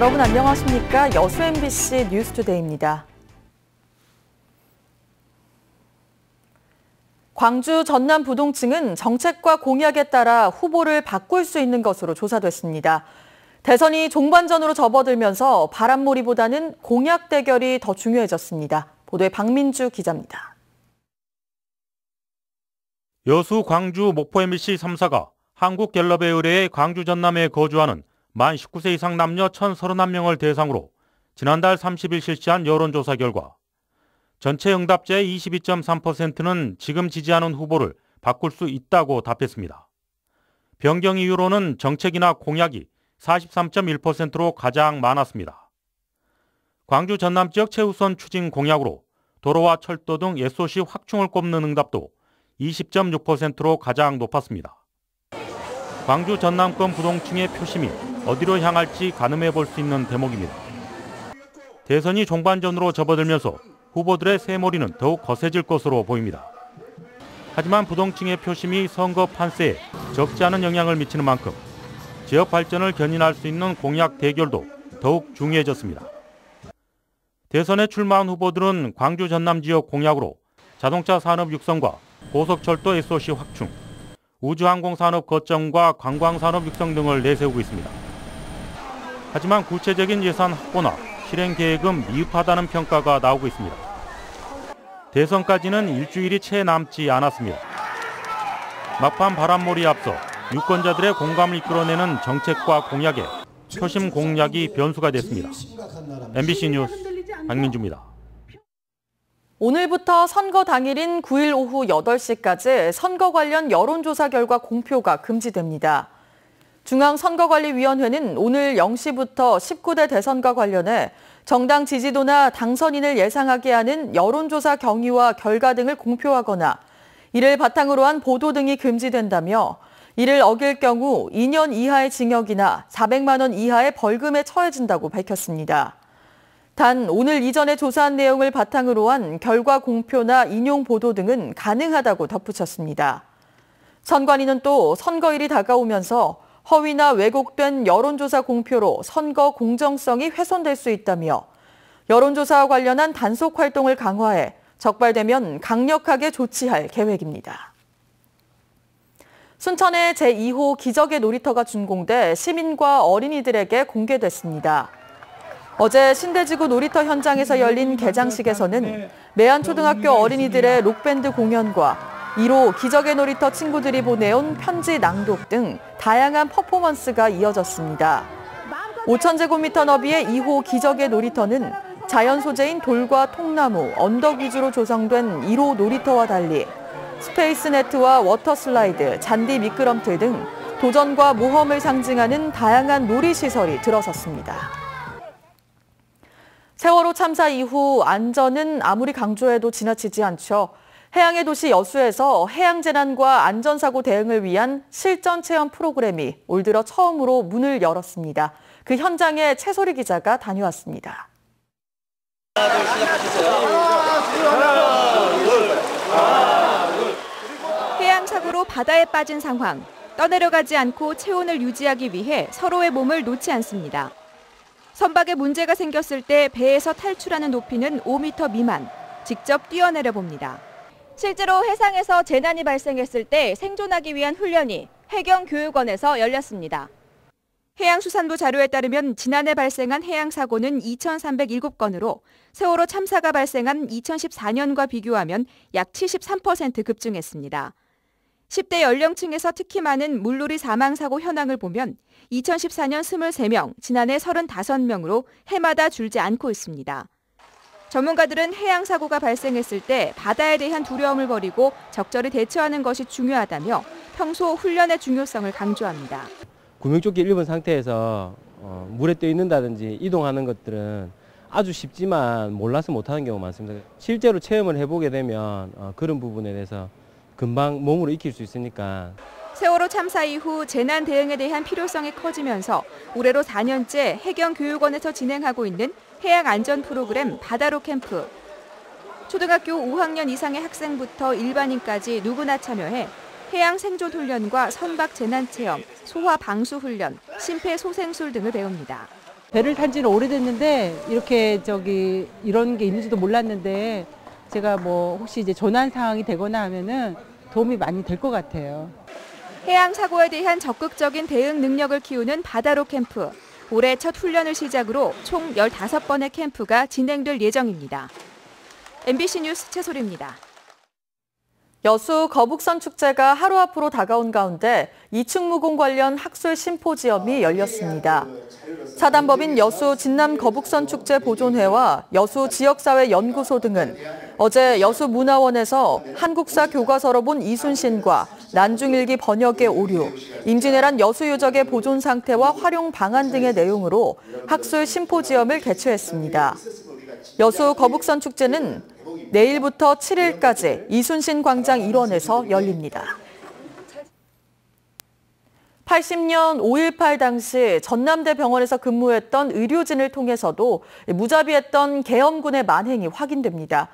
여러분 안녕하십니까? 여수 MBC 뉴스투데이입니다. 광주 전남 부동층은 정책과 공약에 따라 후보를 바꿀 수 있는 것으로 조사됐습니다. 대선이 종반전으로 접어들면서 바람몰이보다는 공약 대결이 더 중요해졌습니다. 보도에 박민주 기자입니다. 여수, 광주, 목포 MBC 3사가 한국갤럽에 의뢰해 광주 전남에 거주하는 만 19세 이상 남녀 1,031명을 대상으로 지난달 30일 실시한 여론조사 결과 전체 응답자의 22.3%는 지금 지지하는 후보를 바꿀 수 있다고 답했습니다. 변경 이유로는 정책이나 공약이 43.1%로 가장 많았습니다. 광주 전남 지역 최우선 추진 공약으로 도로와 철도 등 SOC 확충을 꼽는 응답도 20.6%로 가장 높았습니다. 광주 전남권 부동층의 표심이 어디로 향할지 가늠해 볼 수 있는 대목입니다. 대선이 종반전으로 접어들면서 후보들의 새몰이는 더욱 거세질 것으로 보입니다. 하지만 부동층의 표심이 선거 판세에 적지 않은 영향을 미치는 만큼 지역 발전을 견인할 수 있는 공약 대결도 더욱 중요해졌습니다. 대선에 출마한 후보들은 광주 전남 지역 공약으로 자동차 산업 육성과 고속철도 SOC 확충, 우주항공산업 거점과 관광산업 육성 등을 내세우고 있습니다. 하지만 구체적인 예산 확보나 실행 계획은 미흡하다는 평가가 나오고 있습니다. 대선까지는 일주일이 채 남지 않았습니다. 막판 바람몰이에 앞서 유권자들의 공감을 이끌어내는 정책과 공약에 표심 공략이 변수가 됐습니다. MBC 뉴스 박민주입니다. 오늘부터 선거 당일인 9일 오후 8시까지 선거 관련 여론조사 결과 공표가 금지됩니다. 중앙선거관리위원회는 오늘 0시부터 19대 대선과 관련해 정당 지지도나 당선인을 예상하게 하는 여론조사 경위와 결과 등을 공표하거나 이를 바탕으로 한 보도 등이 금지된다며 이를 어길 경우 2년 이하의 징역이나 400만 원 이하의 벌금에 처해진다고 밝혔습니다. 단 오늘 이전에 조사한 내용을 바탕으로 한 결과 공표나 인용 보도 등은 가능하다고 덧붙였습니다. 선관위는 또 선거일이 다가오면서 허위나 왜곡된 여론조사 공표로 선거 공정성이 훼손될 수 있다며 여론조사와 관련한 단속 활동을 강화해 적발되면 강력하게 조치할 계획입니다. 순천의 제2호 기적의 놀이터가 준공돼 시민과 어린이들에게 공개됐습니다. 어제 신대지구 놀이터 현장에서 열린 개장식에서는 매안초등학교 어린이들의 록밴드 공연과 1호 기적의 놀이터 친구들이 보내온 편지 낭독 등 다양한 퍼포먼스가 이어졌습니다. 5,000제곱미터 너비의 2호 기적의 놀이터는 자연 소재인 돌과 통나무, 언덕 위주로 조성된 1호 놀이터와 달리 스페이스네트와 워터슬라이드, 잔디 미끄럼틀 등 도전과 모험을 상징하는 다양한 놀이시설이 들어섰습니다. 세월호 참사 이후 안전은 아무리 강조해도 지나치지 않죠. 해양의 도시 여수에서 해양재난과 안전사고 대응을 위한 실전 체험 프로그램이 올 들어 처음으로 문을 열었습니다. 그 현장에 최소리 기자가 다녀왔습니다. 해양사고로 바다에 빠진 상황. 떠내려가지 않고 체온을 유지하기 위해 서로의 몸을 놓지 않습니다. 선박에 문제가 생겼을 때 배에서 탈출하는 높이는 5m 미만. 직접 뛰어내려 봅니다. 실제로 해상에서 재난이 발생했을 때 생존하기 위한 훈련이 해경교육원에서 열렸습니다. 해양수산부 자료에 따르면 지난해 발생한 해양사고는 2,307건으로 세월호 참사가 발생한 2014년과 비교하면 약 73% 급증했습니다. 10대 연령층에서 특히 많은 물놀이 사망사고 현황을 보면 2014년 23명, 지난해 35명으로 해마다 줄지 않고 있습니다. 전문가들은 해양사고가 발생했을 때 바다에 대한 두려움을 버리고 적절히 대처하는 것이 중요하다며 평소 훈련의 중요성을 강조합니다. 구명조끼 입은 상태에서 물에 떠 있는다든지 이동하는 것들은 아주 쉽지만 몰라서 못하는 경우가 많습니다. 실제로 체험을 해보게 되면 그런 부분에 대해서 금방 몸으로 익힐 수 있으니까. 세월호 참사 이후 재난 대응에 대한 필요성이 커지면서 올해로 4년째 해경교육원에서 진행하고 있는 해양 안전 프로그램 바다로 캠프. 초등학교 5학년 이상의 학생부터 일반인까지 누구나 참여해 해양 생존 훈련과 선박 재난 체험, 소화 방수 훈련, 심폐소생술 등을 배웁니다. 배를 탄 지는 오래됐는데 이렇게 이런 게 있는지도 몰랐는데 제가 뭐 혹시 이제 조난 상황이 되거나 하면은 도움이 많이 될 것 같아요. 해양 사고에 대한 적극적인 대응 능력을 키우는 바다로 캠프. 올해 첫 훈련을 시작으로 총 15번의 캠프가 진행될 예정입니다. MBC 뉴스 최소리입니다. 여수 거북선 축제가 하루 앞으로 다가온 가운데 이충무공 관련 학술 심포지엄이 열렸습니다. 사단법인 여수 진남 거북선 축제 보존회와 여수 지역사회 연구소 등은 어제 여수 문화원에서 한국사 교과서로 본 이순신과 난중일기 번역의 오류, 임진왜란 여수 유적의 보존 상태와 활용 방안 등의 내용으로 학술 심포지엄을 개최했습니다. 여수 거북선 축제는 내일부터 7일까지 이순신 광장 일원에서 열립니다. 80년 5.18 당시 전남대 병원에서 근무했던 의료진을 통해서도 무자비했던 계엄군의 만행이 확인됩니다.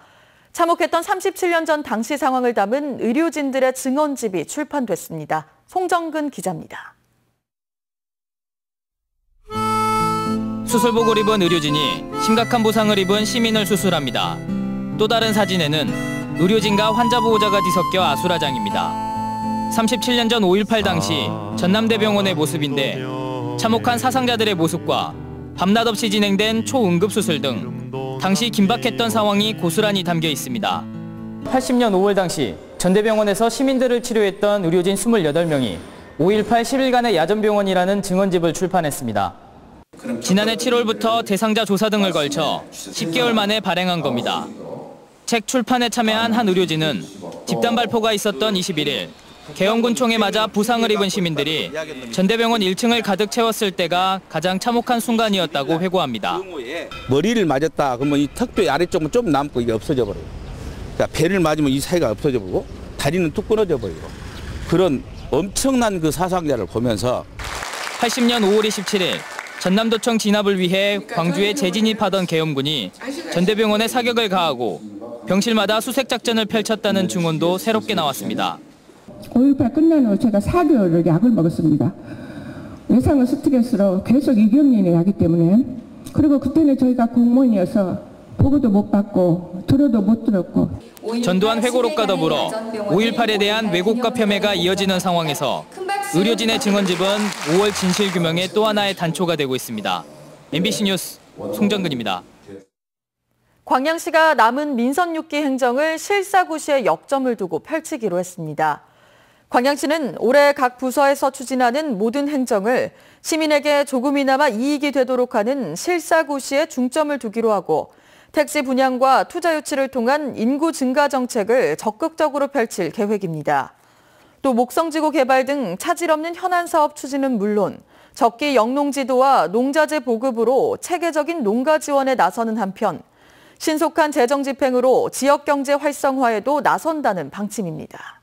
참혹했던 37년 전 당시 상황을 담은 의료진들의 증언집이 출판됐습니다. 송정근 기자입니다. 수술복을 입은 의료진이 심각한 부상을 입은 시민을 수술합니다. 또 다른 사진에는 의료진과 환자 보호자가 뒤섞여 아수라장입니다. 37년 전 5.18 당시 전남대병원의 모습인데 참혹한 사상자들의 모습과 밤낮 없이 진행된 초응급 수술 등 당시 긴박했던 상황이 고스란히 담겨 있습니다. 80년 5월 당시 전대병원에서 시민들을 치료했던 의료진 28명이 5.18 10일간의 야전병원이라는 증언집을 출판했습니다. 지난해 7월부터 대상자 조사 등을 걸쳐 10개월 만에 발행한 겁니다. 책 출판에 참여한 한 의료진은 집단 발포가 있었던 21일 계엄군 총에 맞아 부상을 입은 시민들이 전대병원 1층을 가득 채웠을 때가 가장 참혹한 순간이었다고 회고합니다. 머리를 맞았다 그러면 이 턱뼈 아래쪽은 좀 남고 이게 없어져 버려요. 그러니까 배를 맞으면 이 사이가 없어져 버리고 다리는 뚝 끊어져 버리고 그런 엄청난 그 사상자를 보면서 80년 5월 27일 전남도청 진압을 위해 광주에 재진입하던 계엄군이 전대병원에 사격을 가하고 병실마다 수색 작전을 펼쳤다는 증언도 새롭게 나왔습니다. 5.18 끝난 후 제가 4개월을 약을 먹었습니다. 예상은 스트레스로 계속 이경련이 나기 때문에 그리고 그때는 저희가 공무원이어서 보고도 못 받고 들어도 못 들었고 전두환 회고록과 더불어 5.18에 대한 왜곡과 폄훼가 이어지는 상황에서 의료진의 증언집은 5월 진실규명의 또 하나의 단초가 되고 있습니다. MBC 뉴스 송정근입니다. 광양시가 남은 민선 6기 행정을 실사구시에 역점을 두고 펼치기로 했습니다. 광양시는 올해 각 부서에서 추진하는 모든 행정을 시민에게 조금이나마 이익이 되도록 하는 실사구시에 중점을 두기로 하고 택지 분양과 투자 유치를 통한 인구 증가 정책을 적극적으로 펼칠 계획입니다. 또 목성지구 개발 등 차질 없는 현안 사업 추진은 물론 적기 영농지도와 농자재 보급으로 체계적인 농가 지원에 나서는 한편 신속한 재정 집행으로 지역 경제 활성화에도 나선다는 방침입니다.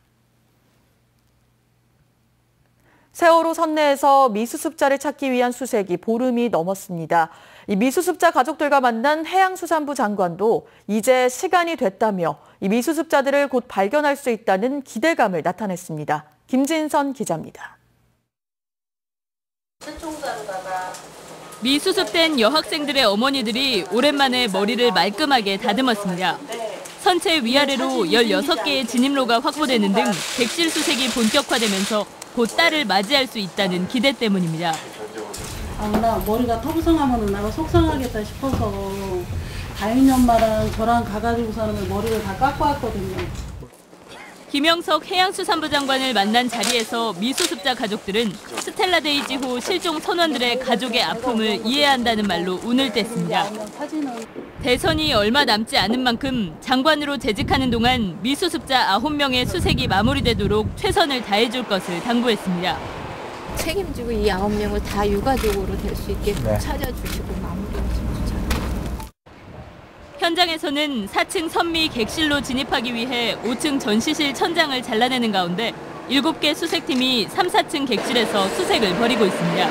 세월호 선내에서 미수습자를 찾기 위한 수색이 보름이 넘었습니다. 이 미수습자 가족들과 만난 해양수산부 장관도 이제 시간이 됐다며 이 미수습자들을 곧 발견할 수 있다는 기대감을 나타냈습니다. 김진선 기자입니다. 미수습된 여학생들의 어머니들이 오랜만에 머리를 말끔하게 다듬었습니다. 선체 위아래로 16개의 진입로가 확보되는 등 객실 수색이 본격화되면서 곧 딸을 맞이할 수 있다는 기대 때문입니다. 나 머리가 터부성하면 나가 속상하겠다 싶어서 다인이 엄마랑 저랑 가가지고서는 머리를 다 깎고 왔거든요. 김영석 해양수산부 장관을 만난 자리에서 미수습자 가족들은 스텔라데이지호 실종 선원들의 가족의 아픔을 이해해야 한다는 말로 운을 뗐습니다. 대선이 얼마 남지 않은 만큼 장관으로 재직하는 동안 미수습자 9명의 수색이 마무리되도록 최선을 다해줄 것을 당부했습니다. 책임지고 이 9명을 다 유가족으로 될 수 있게 찾아주시고 마무리하시면 좋겠습니다. 현장에서는 4층 선미 객실로 진입하기 위해 5층 전시실 천장을 잘라내는 가운데 7개 수색팀이 3, 4층 객실에서 수색을 벌이고 있습니다.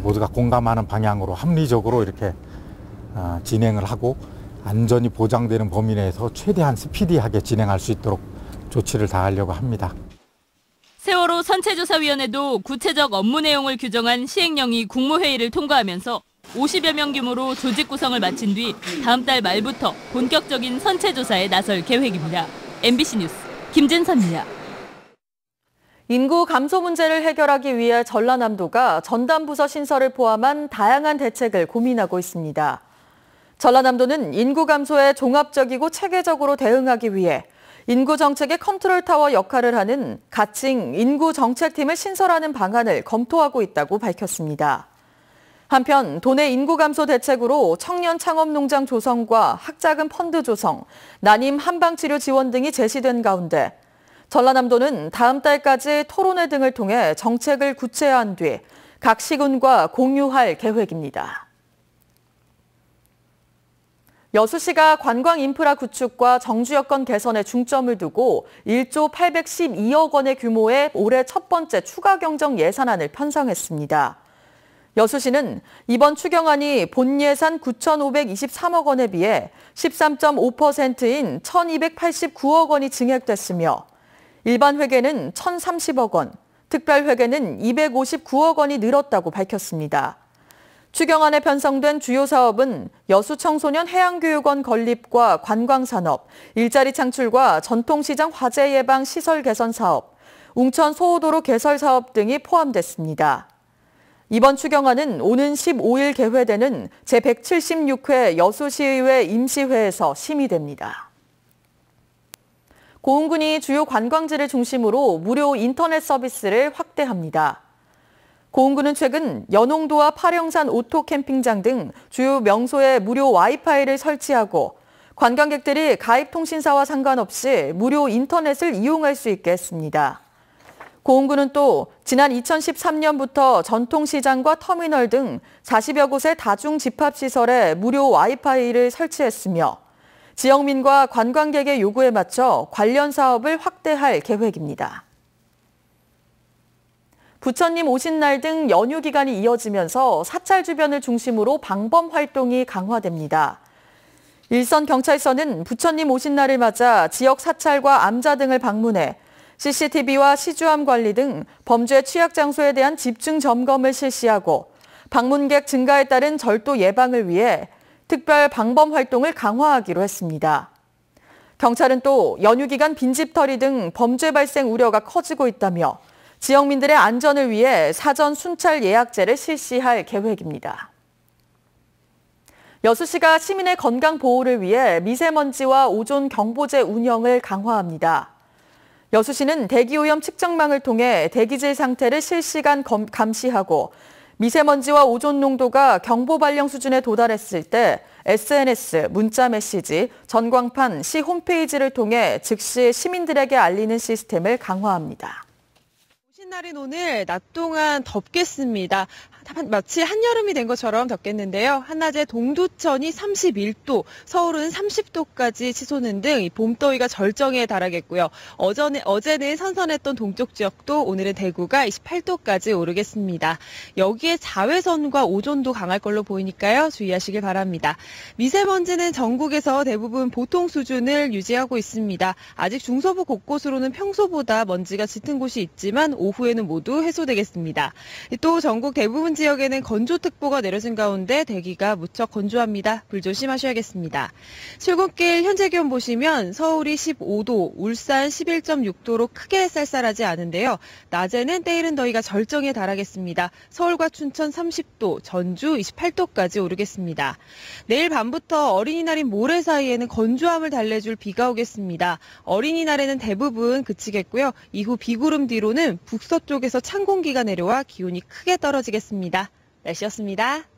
모두가 공감하는 방향으로 합리적으로 이렇게 진행을 하고 안전이 보장되는 범위 내에서 최대한 스피디하게 진행할 수 있도록 조치를 다하려고 합니다. 세월호 선체조사위원회도 구체적 업무 내용을 규정한 시행령이 국무회의를 통과하면서 50여 명 규모로 조직 구성을 마친 뒤 다음 달 말부터 본격적인 선체 조사에 나설 계획입니다. MBC 뉴스 김진선입니다. 인구 감소 문제를 해결하기 위해 전라남도가 전담부서 신설을 포함한 다양한 대책을 고민하고 있습니다. 전라남도는 인구 감소에 종합적이고 체계적으로 대응하기 위해 인구 정책의 컨트롤타워 역할을 하는 가칭 인구정책팀을 신설하는 방안을 검토하고 있다고 밝혔습니다. 한편 도내 인구 감소 대책으로 청년 창업농장 조성과 학자금 펀드 조성, 난임 한방치료 지원 등이 제시된 가운데 전라남도는 다음 달까지 토론회 등을 통해 정책을 구체화한 뒤 각 시군과 공유할 계획입니다. 여수시가 관광 인프라 구축과 정주 여건 개선에 중점을 두고 1조 812억 원의 규모의 올해 첫 번째 추가 경정 예산안을 편성했습니다. 여수시는 이번 추경안이 본 예산 9,523억 원에 비해 13.5%인 1,289억 원이 증액됐으며 일반 회계는 1,030억 원, 특별 회계는 259억 원이 늘었다고 밝혔습니다. 추경안에 편성된 주요 사업은 여수 청소년 해양교육원 건립과 관광산업, 일자리 창출과 전통시장 화재 예방 시설 개선 사업, 웅천 소호도로 개설 사업 등이 포함됐습니다. 이번 추경안은 오는 15일 개회되는 제176회 여수시의회 임시회에서 심의됩니다. 고흥군이 주요 관광지를 중심으로 무료 인터넷 서비스를 확대합니다. 고흥군은 최근 연홍도와 파령산 오토캠핑장 등 주요 명소에 무료 와이파이를 설치하고 관광객들이 가입통신사와 상관없이 무료 인터넷을 이용할 수 있게 했습니다. 고흥군은 또 지난 2013년부터 전통시장과 터미널 등 40여 곳의 다중집합시설에 무료 와이파이를 설치했으며 지역민과 관광객의 요구에 맞춰 관련 사업을 확대할 계획입니다. 부처님 오신 날 등 연휴 기간이 이어지면서 사찰 주변을 중심으로 방범 활동이 강화됩니다. 일선경찰서는 부처님 오신 날을 맞아 지역 사찰과 암자 등을 방문해 CCTV와 시주함 관리 등 범죄 취약 장소에 대한 집중 점검을 실시하고 방문객 증가에 따른 절도 예방을 위해 특별 방범 활동을 강화하기로 했습니다. 경찰은 또 연휴 기간 빈집털이 등 범죄 발생 우려가 커지고 있다며 지역민들의 안전을 위해 사전 순찰 예약제를 실시할 계획입니다. 여수시가 시민의 건강 보호를 위해 미세먼지와 오존 경보제 운영을 강화합니다. 여수시는 대기오염 측정망을 통해 대기질 상태를 실시간 감시하고 미세먼지와 오존 농도가 경보 발령 수준에 도달했을 때 SNS, 문자 메시지, 전광판, 시 홈페이지를 통해 즉시 시민들에게 알리는 시스템을 강화합니다. 날인 오늘 낮 동안 덥겠습니다. 마치 한여름이 된 것처럼 덥겠는데요. 한낮에 동두천이 31도, 서울은 30도까지 치솟는 등 봄더위가 절정에 달하겠고요. 어제는 선선했던 동쪽 지역도 오늘은 대구가 28도까지 오르겠습니다. 여기에 자외선과 오존도 강할 걸로 보이니까요. 주의하시길 바랍니다. 미세먼지는 전국에서 대부분 보통 수준을 유지하고 있습니다. 아직 중서부 곳곳으로는 평소보다 먼지가 짙은 곳이 있지만 오후에는 모두 해소되겠습니다. 또 전국 대부분 지역에는 건조특보가 내려진 가운데 대기가 무척 건조합니다. 불조심하셔야겠습니다. 출근길 현재 기온 보시면 서울이 15도, 울산 11.6도로 크게 쌀쌀하지 않은데요. 낮에는 때이른 더위가 절정에 달하겠습니다. 서울과 춘천 30도, 전주 28도까지 오르겠습니다. 내일 밤부터 어린이날인 모레 사이에는 건조함을 달래줄 비가 오겠습니다. 어린이날에는 대부분 그치겠고요. 이후 비구름 뒤로는 북서쪽에서 찬 공기가 내려와 기온이 크게 떨어지겠습니다. 날씨였습니다.